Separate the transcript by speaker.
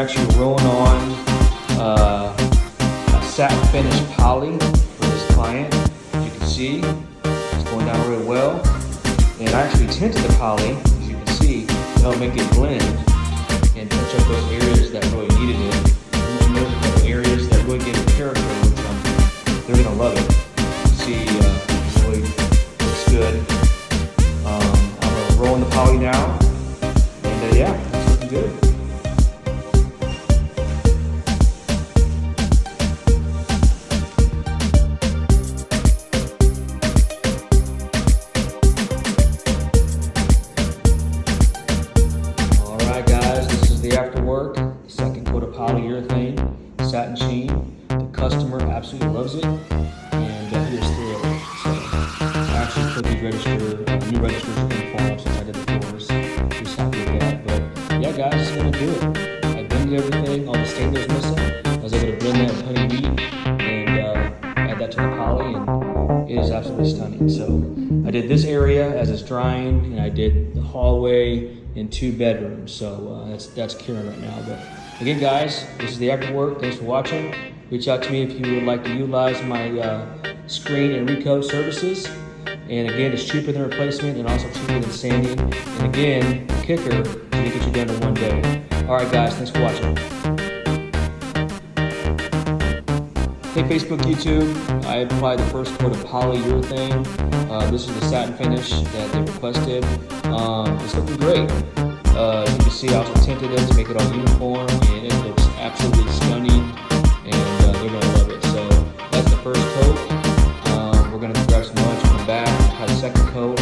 Speaker 1: actually rolling on a satin finish poly for this client. As you can see, it's going down really well. And I actually tinted the poly, as you can see, to help make it blend and touch up those areas that really needed it. And those are the areas that really give it character, which they're gonna love it. See, it really looks good. I'm gonna roll in the poly now, and yeah, it's looking good. Alright guys, this is the after work, second coat of polyurethane, satin sheen. The customer absolutely loves it, and he is thrilled. So I actually put these new registers in form since I did the doors. Just happy with that. But yeah guys, it's gonna do it. I blended everything, all the stain that was missing. I was able to blend that with honey wheat and add that to the poly, and it is absolutely stunning. So I did this area as it's drying, and I did the hallway and 2 bedrooms. So that's curing right now. But again guys, this is the after work. Thanks for watching. Reach out to me if you would like to utilize my screen and recoat services. And again, it's cheaper than replacement and also cheaper than sanding. And again, the kicker, to get you done in 1 day. All right guys, thanks for watching. Hey Facebook, YouTube, I applied the first coat of polyurethane. This is the satin finish that they requested. It's looking great. As you can see, I also tinted it to make it all uniform, and it looks absolutely stunning, and they're going to love it. So that's the first coat. We're going to grab some lunch, come back, have the second coat,